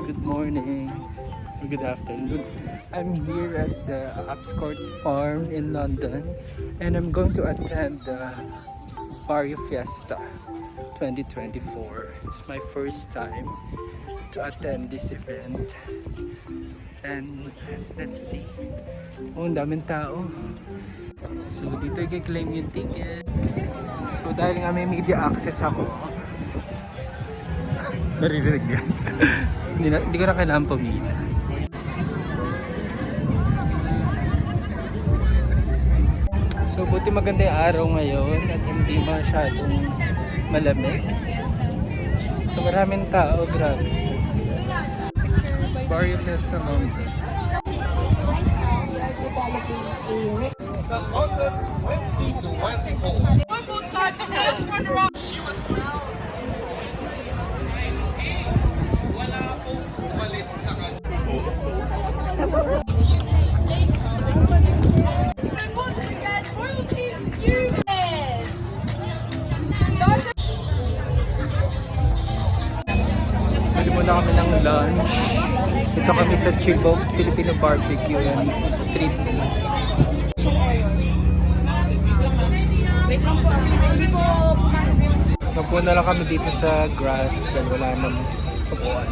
good morning, good afternoon. I'm here at the Upscourt Farm in London and I'm going to attend the Barrio Fiesta 2024. It's my first time to attend this event and let's see. Oh, ang daming tao. So dito i-claim yung ticket. So dahil nga may media access ako, naririnig yan. hindi ko na kailangan pumila. So buti maganda yung araw ngayon at hindi masyadong malamig. So maraming tao, grabe. Barrio Fiesta London. She was crowned 19. Wala pong pumalit sa kanya. Once again, royalties, US. Pwede muna kami ng lunch. Ito kami sa Chibok Filipino Barbecue and street food. Magpuna lang kami dito sa grass dahil wala naman kapuan.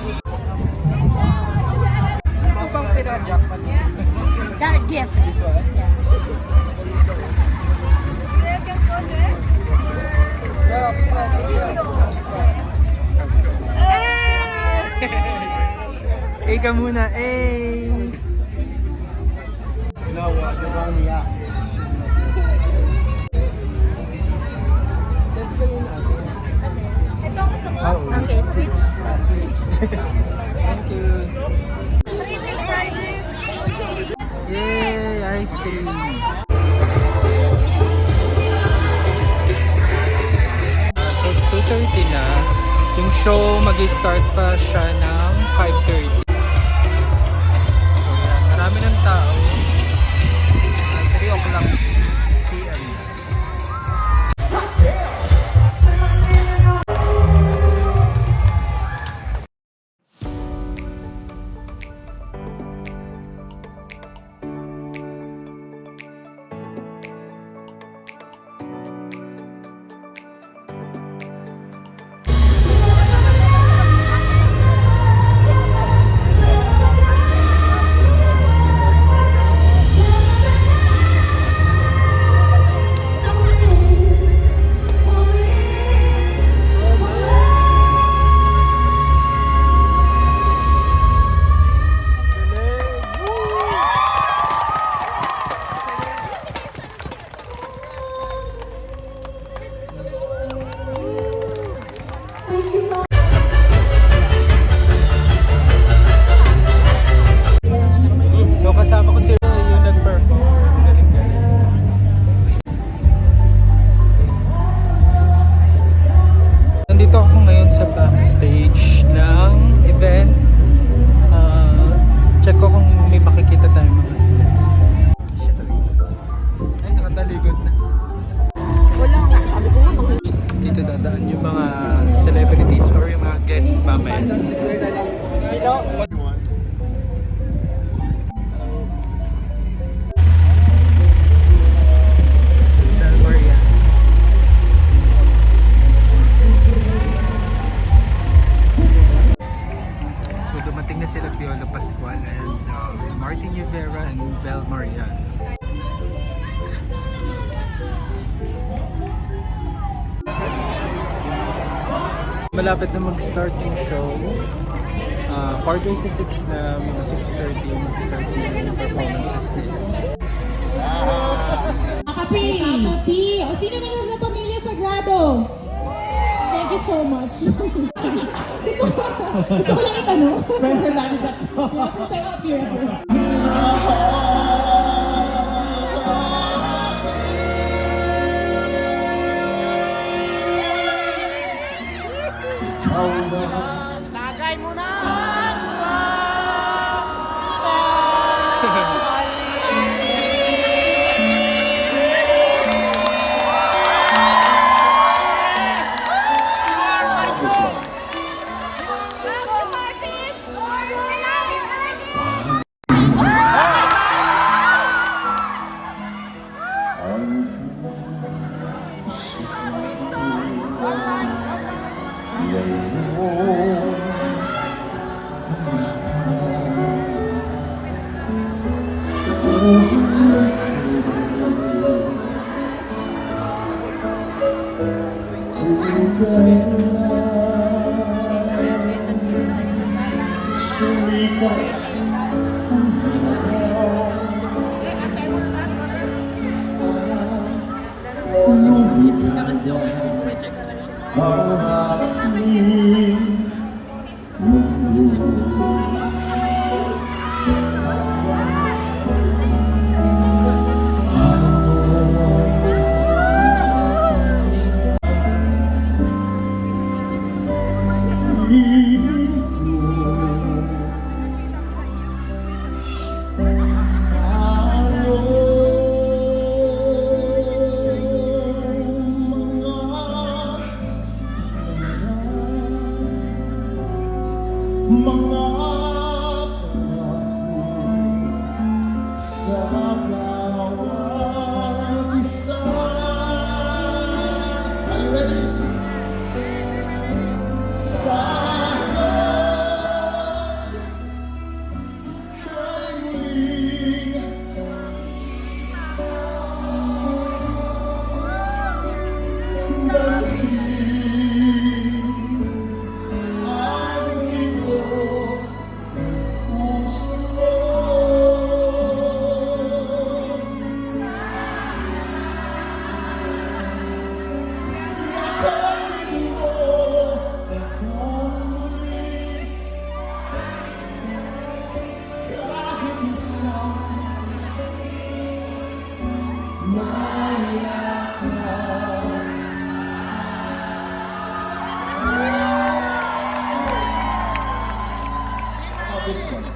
Ano bang pinaka-jackpot? That gift. This one? Eh ka muna, eh! Lawa, diba niya? Ito gusto mo? Oh. Okay, switch. Thank you! Yay! Ice cream! So, 2:30 na. Yung show, mag-start pa siya ng 5:30. So, yan. Marami ng tao. 3 o'clock PM. So kasama ko si Roy yung nag-perform. Galing-galing. Nandito ako ngayon sa backstage ng event. Check ko kung may makikita tayong mga celebrities. Ay, nakataligod na. Wala nga, sabi ko nga. Dito dadaan yung mga celebrities or yung mga guest mamaya. Maria. So dumating na sila Piolo Pascual and Martin Rivera and Bel Marian. Malapit na mag-start yung show. Quarter to 6 na, mga 6:30 mag-start yung performances nila. Kapi! O sino naman ng pamilya Sagrado? Thank you so much. gusto ko lang itanong. First time natin tatlo. First time up here. Tagay mo na! Mga pangako sa bawat isa. Are you ready? Sana ika'y muling this one.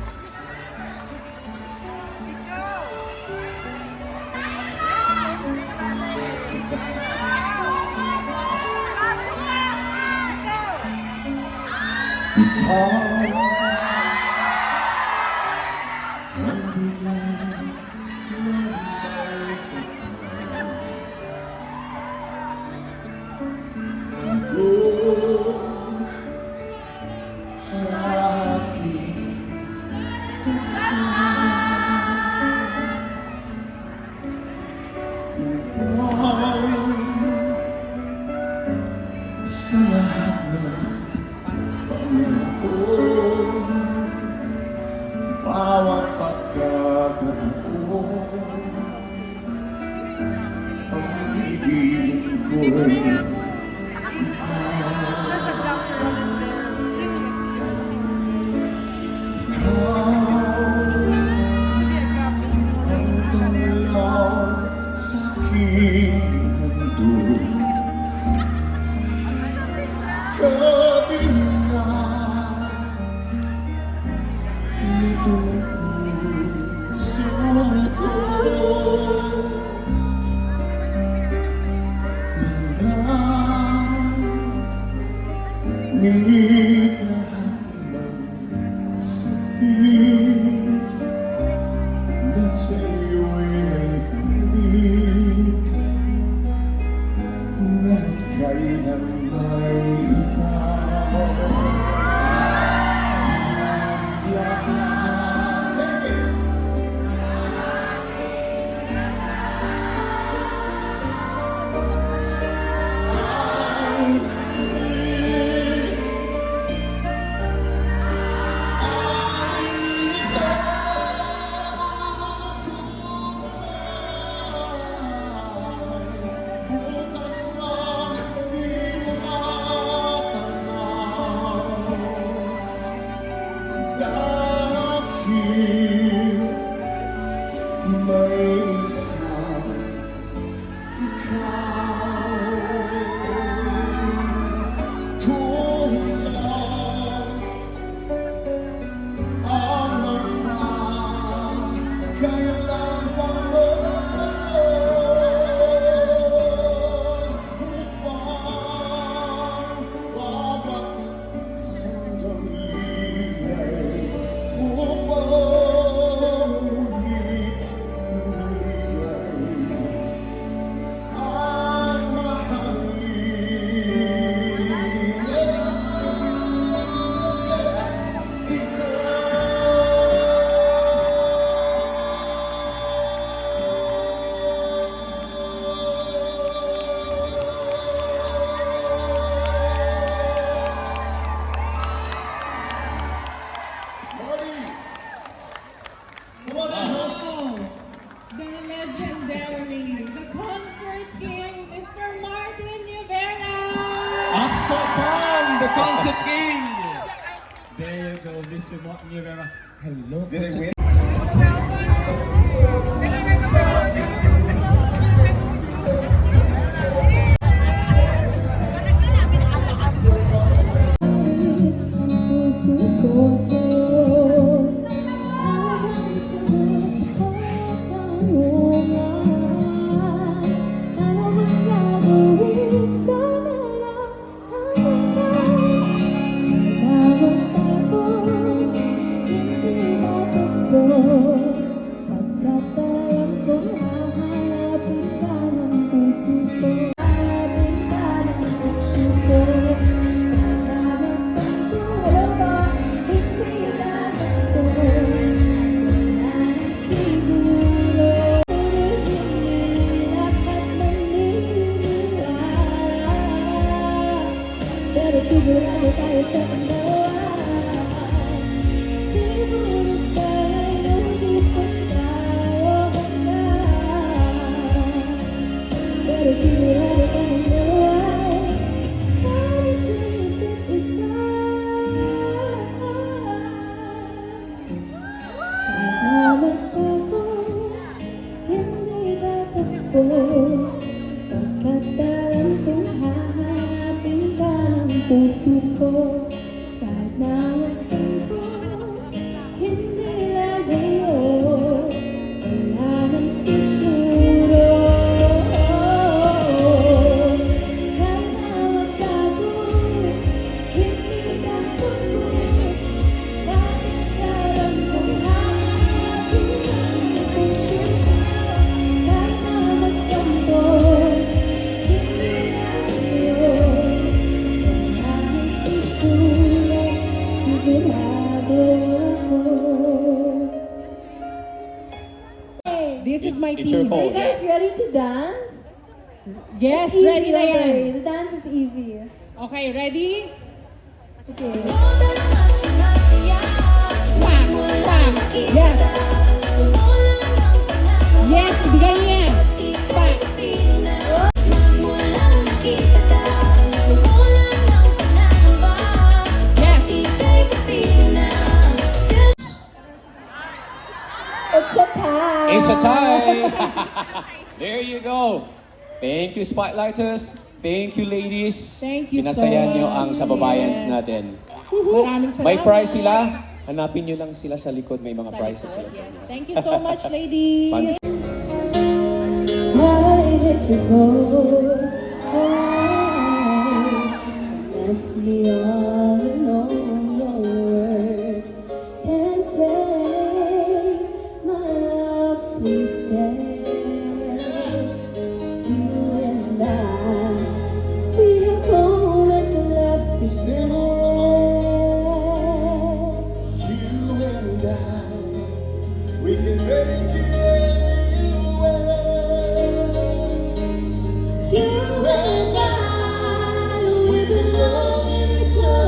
Sa lahat ng panahon, bawat pagkakataon, ang ibigin ko'y lahat Concept King. There you go, Mr. Rivera. Hello. Did I win? Puso ko sa'yo ang sagot sa katanungan. Ano bang gagawin sana lang ang bawat takot, hindi matakbo. Pagkat alam ko hahanapin ka ng puso ko. Hahanapin ka ng puso ko. Pero sigurado tayo sa dalawa. Siguro sa'yo di pa tayo handa. Pero sigurado tayong dalawa para sa isa't isa. Kahit na magtago, hindi tatakbo. Pagkat alam kong hahanapin ka ng puso ko. Kahit na magtago, hindi lalayo. Wala nang siguro. Kahit na magtago, hindi tatakbo. Bakit alam kong hahanapin ka ng puso ko. Kahit na magtampo, hindi lalayo. Wala nang siguro, sigurado ako. This is my It's your team. call. Are you guys ready to dance? Yes, Easy, ready na yan. okay. The dance is easy. Okay, ready? Okay. Bang! Bang! Yes! Yes, ibigay niya yan. Bang! Yes! It's a tie. It's a tie! There you go. Thank you, Spotlighters. Thank you, ladies. Thank you so Pinasayan niyo much. ang kababayans Yes. natin. Maraming salamat. May prize sila. Hanapin niyo lang sila sa likod. May mga prizes sila sa inyo. Thank you so much, ladies. Fun- Why did you go? Why left me all alone? No words can say, my love, please stay. You and I, we have moments left to share. You and I, we can make it anywhere. You and I, we belong in each other.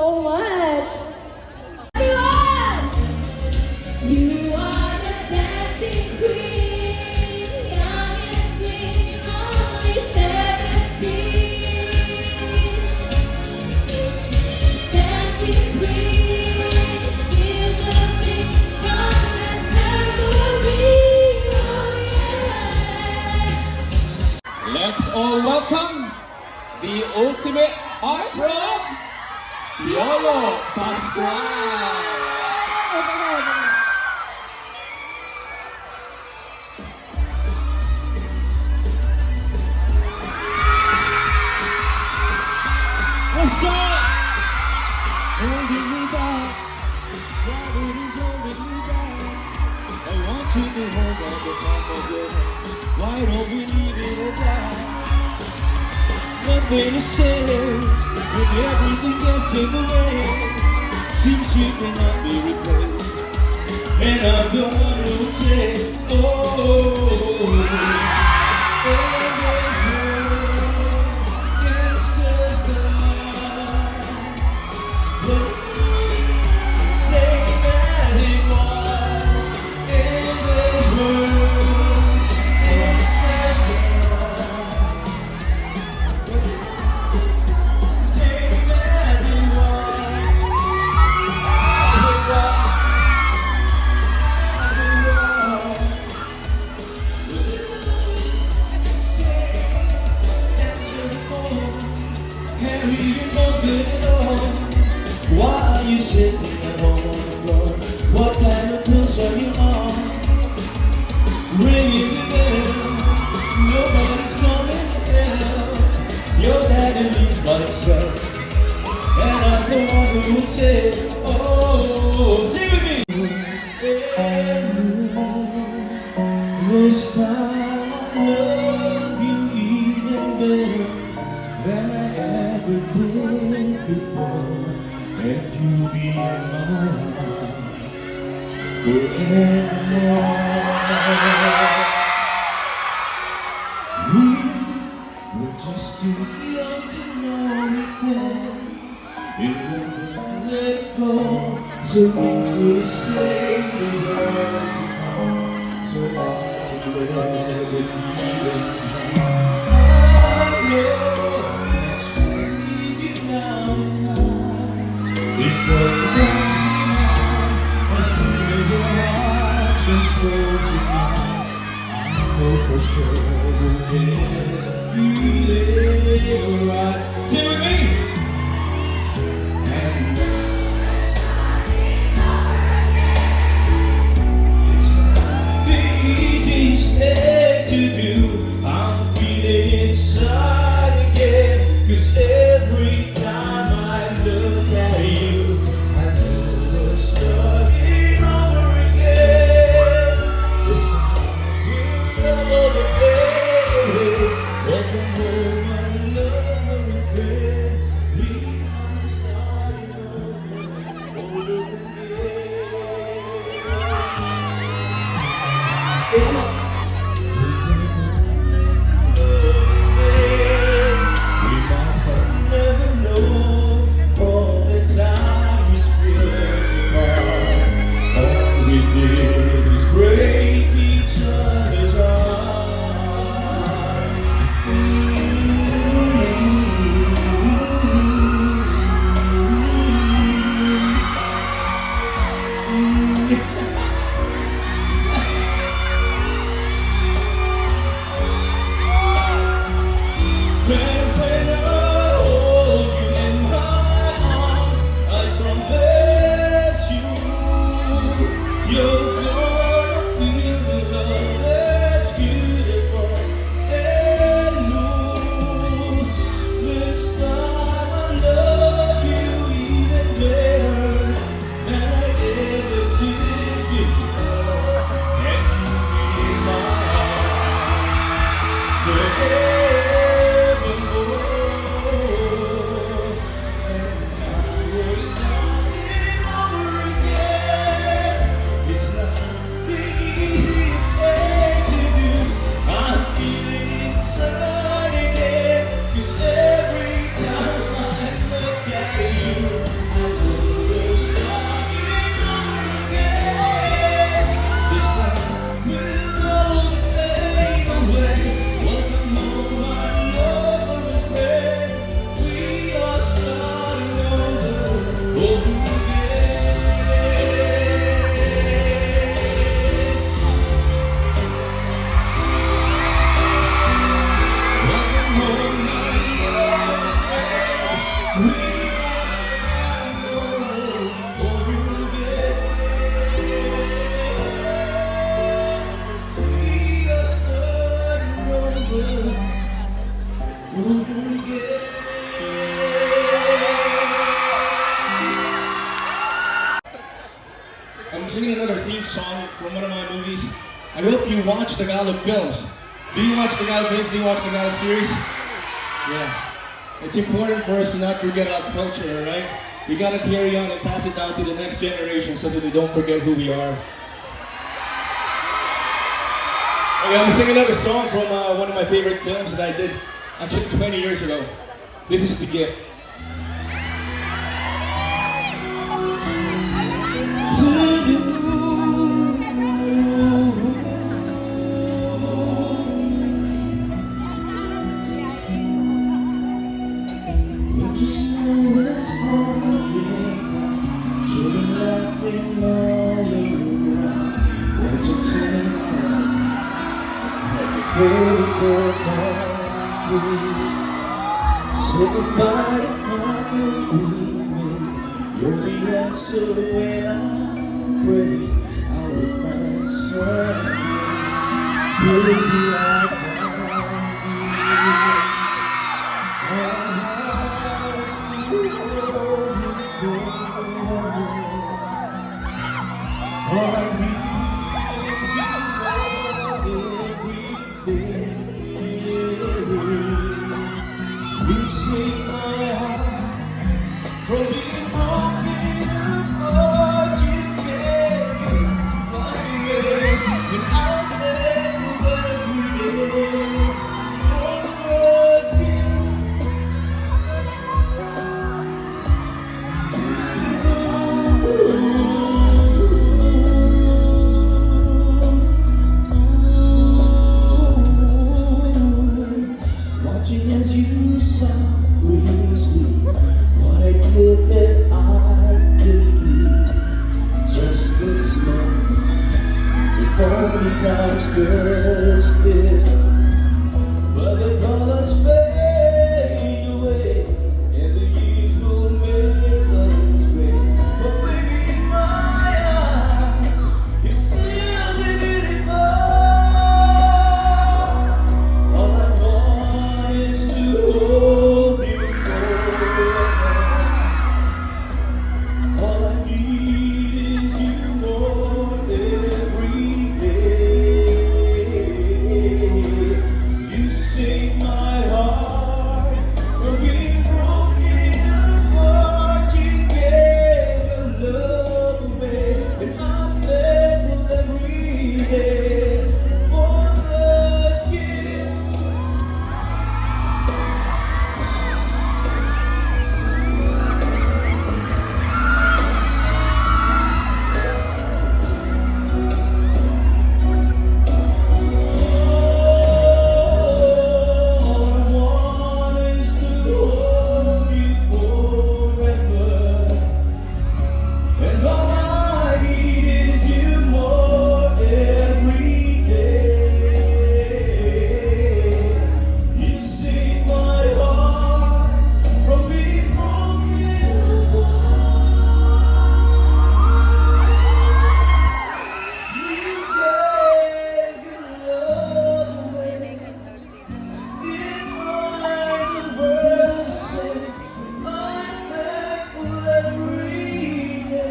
so much. Everyone! You are the dancing queen, young and sweet, only 17. Dancing queen, give the big drum and tambourine, oh yeah. Let's all welcome the ultimate heartthrob, Piolo Pascual. What's up? Holding me back, gravity's holding me back. I want you to hold on the palm of your hand. Why don't we leave it at that? Nothing to say when everything gets in the way. Seems you cannot be replaced, and I'm the one who would say, oh, in this world, it's just same as it was. In this world, it's just same as it Why are you sitting at home on the floor? What kind of pills are you on? Ringing the bell, nobody's coming to help. Your daddy leaves by himself, and I'm the one who would say, oh, sing with me. This time I love you even better than I ever did before. And you be in my heart forevermore. We were just too young to know it then. It wouldn't let go. So easy to say the words to come. So hard to let it be. I know that's gonna leave you now in time. It's the best as soon as your heart transforms to mine. I know for sure we'll get you right. Sing with me. And it's not the easiest thing to do. I'm feeling inside again, 'cause every time I look at you, I know we're starting over again. This time we're all the way. Welcome home, my lover. I'm singing another theme song from one of my movies. I hope you watch Tagalog films. Do you watch Tagalog films? Do you watch Tagalog series? Yeah. It's important for us to not forget our culture, alright? We gotta carry on and pass it down to the next generation so that we don't forget who we are. Okay, I'm singing another song from one of my favorite films that I did actually 20 years ago. This is The Gift. Say goodbye to heartbreak. You're the answer when I pray. I will find someone. Baby, I all I need is you every day. You sing my heart from being broken apart. You gave my way, and I'm thankful every day for you. Watching as you softly sleep, what I did that I could be just this moment. If only time stood still, but the colors fade away, and the years will make us gray. But baby, in my eyes, it's still beautiful. All I want is to hold you forever. All I need is you more every day. You save my heart from being broken apart. You gave your love away, and I'm thankful every day for the gift. All I want is to hold you forever, and all I need is you more every day. You save my heart from being broken apart. You gave your love away. Didn't find the words to say. I'm thankful every day.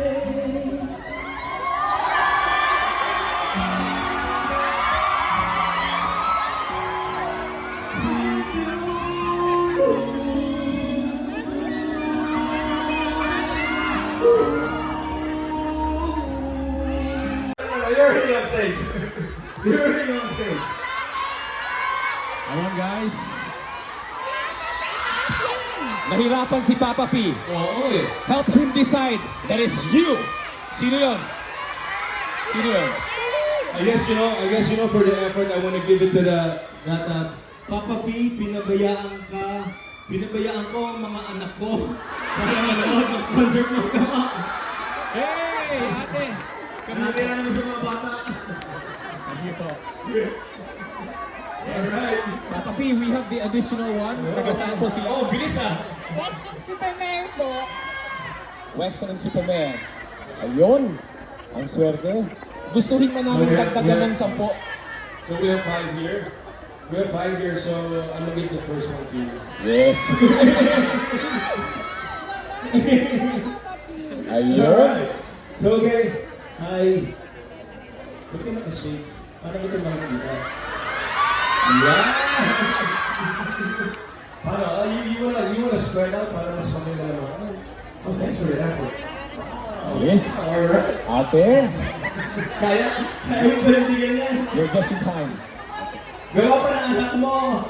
You're already on stage. You're already on stage. Ayan guys. Nahirapan si Papa P. Oo eh. Help him decide. That is you. Sino yun? Sino yun? I guess you know for the effort I want to give it to that Papa P, pinabayaan ko ang mga anak ko para manood ng concert mo. Hey, ate. Pinabayaan naman sa mga bata. Dito. Alright. Papa P, we have the additional one. Taga saan po si... Oh, bilis ah! Western Superman po. Western and Superman. Ayun. Ang swerte. Gustuhin man namin dagdagan ng 10. So we have 5 here. We have 5 here, so I'm gonna give the first one to you. Yes. Ayun. Alright. So okay, look at the shades. Parang ito mga kita. Yeah! Paano? You wanna spread out para mas maganda naman. Oh, thanks for your effort. Yes. Alright. Ate, Kaya mo ba hindi ganyan? you're just in time. Gawa pa ng anak mo.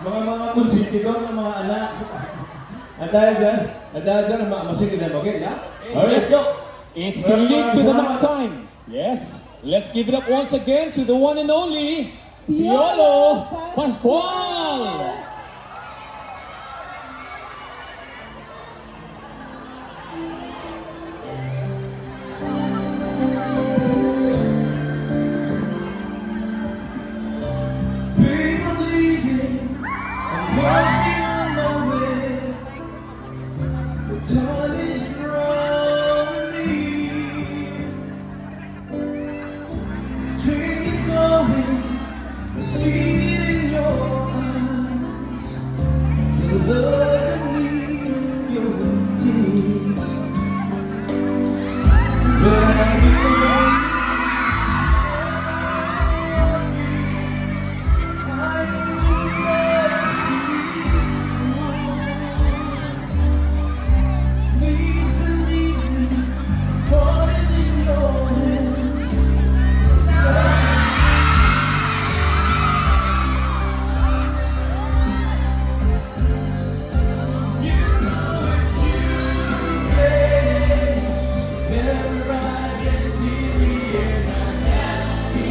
Mga konsiti doon ng mga anak. At dahil dyan, masinin na mag yeah? Alright, let's go. It's the lead to the next time. Yes. Let's give it up once again to the one and only Piolo Pascual. Time is growing, dream is going, I see it in your eyes, your love and your days, but I please believe me, what is in your hands? You know it's too late. Never I get near and I can't be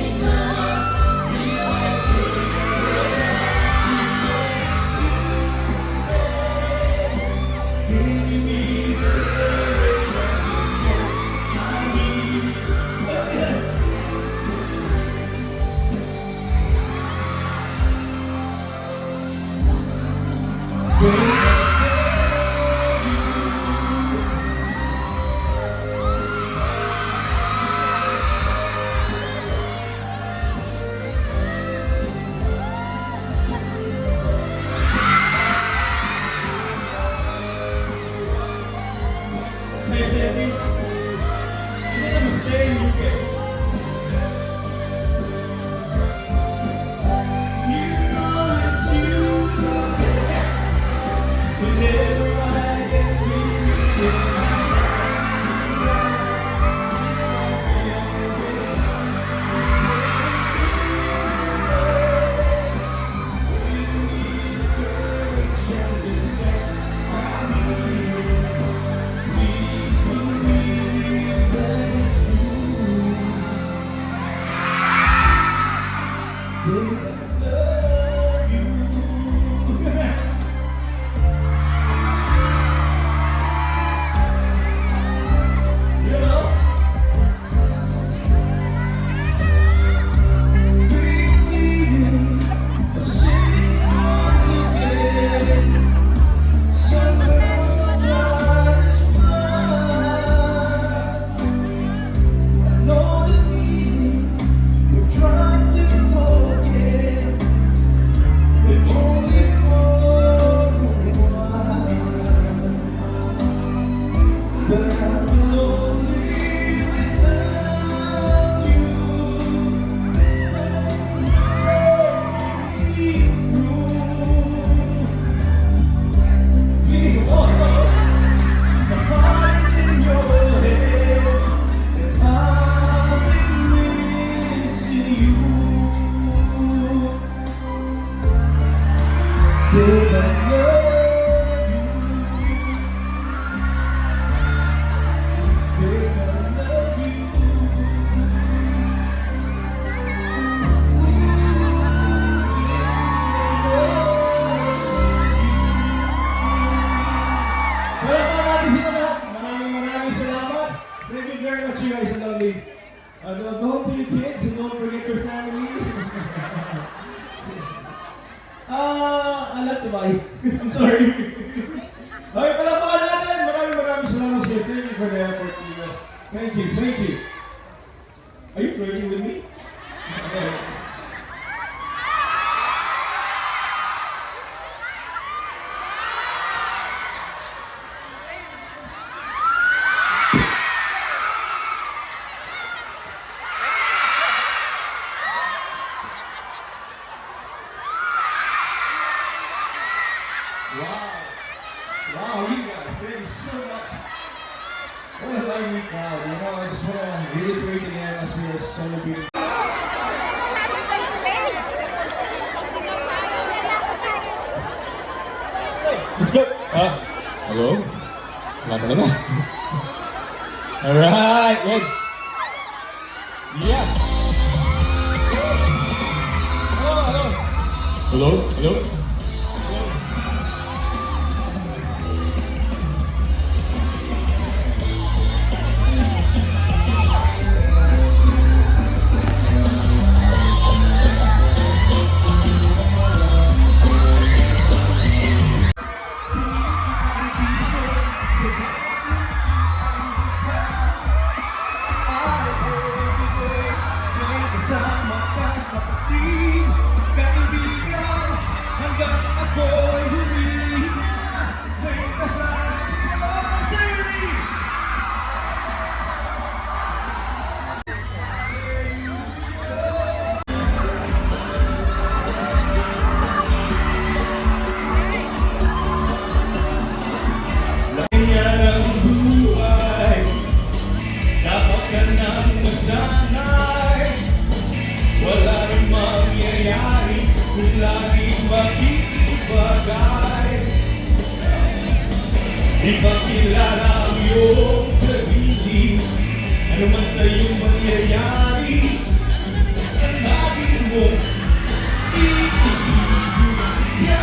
Give me the direction this morning I need. Say, Sandy, you think I'm gonna stay in the UK? You know it's you. Whenever I get weary, Thank you very much, you guys are lovely. Go home to your kids and don't forget your family. I love Dubai. I'm sorry. Okay, palapakan natin. Maraming salamat sa'yo. Thank you for the effort. Thank you. Are you flirting with me? Okay. Wow, you guys, thank you so much. What a lively crowd. You know, I just want to reiterate again as we are celebrating. Let's go. Hello? Wala talaga. Alright, good. Yeah. Hello? Dapat ka nang masanay. Wala rin mangyayari kung laging makikibagay. Ipakilala ang iyong sarili. Ano man sa'yong mangyayari, ang lagi mong iisipin. Kaya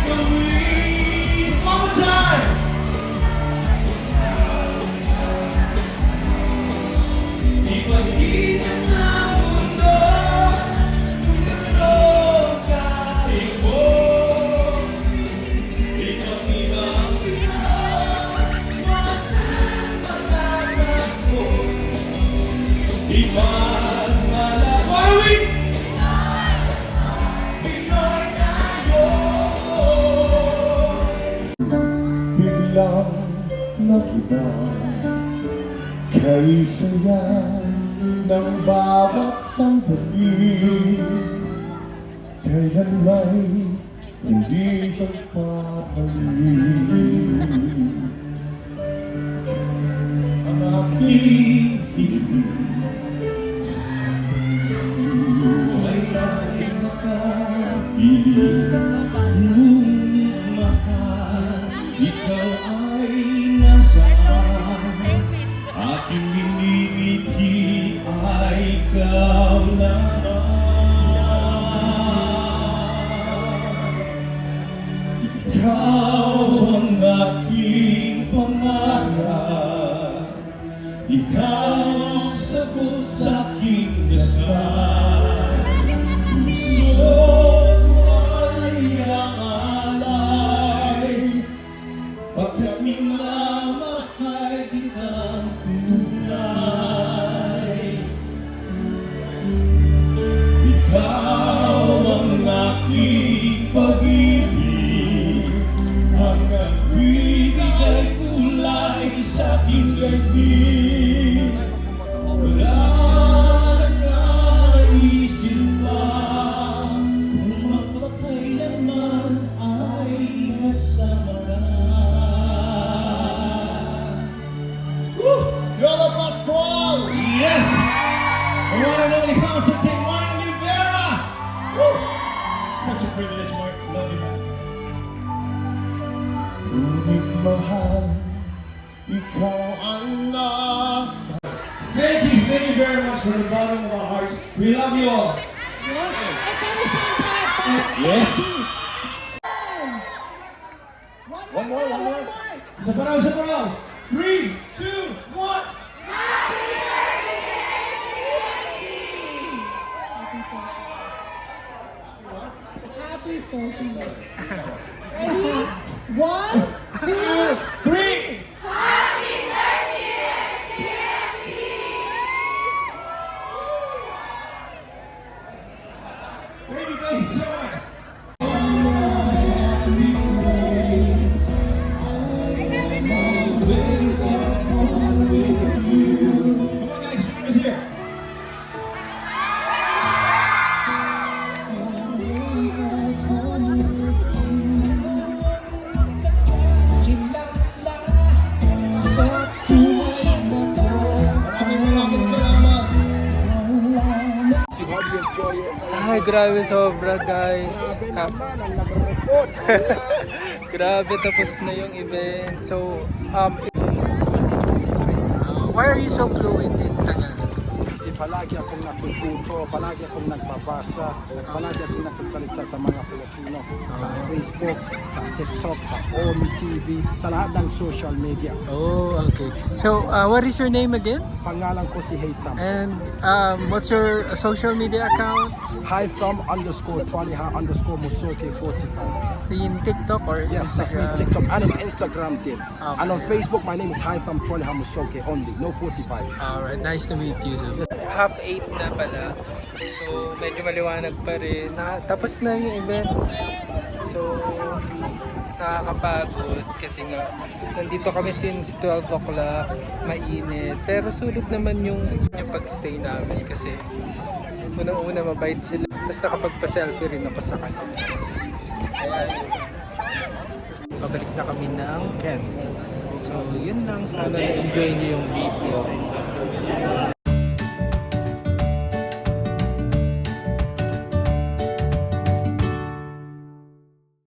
gawin. One more time! Ipagkita sa mundo, kahit mo. Ipakita ang wag nang pagkakako. Ipagmalawin, Pinoy tayo. Biglang nagiba kay saya ng bawat sandali. Kailan may hindi magpapalit ang aking hiling sa buhay ay makapiling. Ngunit mahal, ikaw ay nasaan? Aking minimiti ay ikaw naman. Ikaw ang aking pangarap. Ikaw ang sagot sa aking dasal. Puso ko ay ang alay. Pagkat minamahal kitang tunay. Ikaw ang aking pag-ibig, ang nagbibigay kulay sa aking daigdig. Wala naisip pa kung magpakailanman ay kasama na. Lola Pascual! Yes! The one and only concert king, Juan Rivera! Woo! Such a privilege, Mark. Love you, man. Ngunit mahal, ikaw ang nasa. Thank you very much from the bottom of our hearts. We love you all. Yes. One more. Isa pa raw. 3, 2, 1. Happy 30. Ready? 1, 2, 3! Thank you so much. Come on guys, join us here. Maraming salamat. Ay, grabe sobra guys. Grabe, tapos na yung event. So, why are you so fluent in Tagalog? Kasi palagi akong natututo, palagi akong nagbabasa, palagi akong nagsasalita sa mga Pilipino, sa Facebook, sa TikTok, sa OMI TV, sa lahat ng social media. Oh, okay. So, what is your name again? Pangalan ko si Haytham. And what's your social media account? Haytham_Twaliha_Musoke45. In TikTok or Yes, that's me, Instagram? TikTok and on Instagram din. Okay. And on Facebook, my name is Haytham Twaliha Musoke only, no 45. Alright, nice to meet you. So, 7:30 na pala. So, medyo maliwanag pa rin. Tapos na yung event. So, nakakapagod kasi nga nandito kami since 12 o'clock, mainit. Pero sulit naman yung pagstay namin kasi unang-una mabait sila. Tapos nakapagpa-selfie rin ako sa kanila. Kaya pabalik na kami ng Ken. So, yun lang. Sana na-enjoy niyo yung video.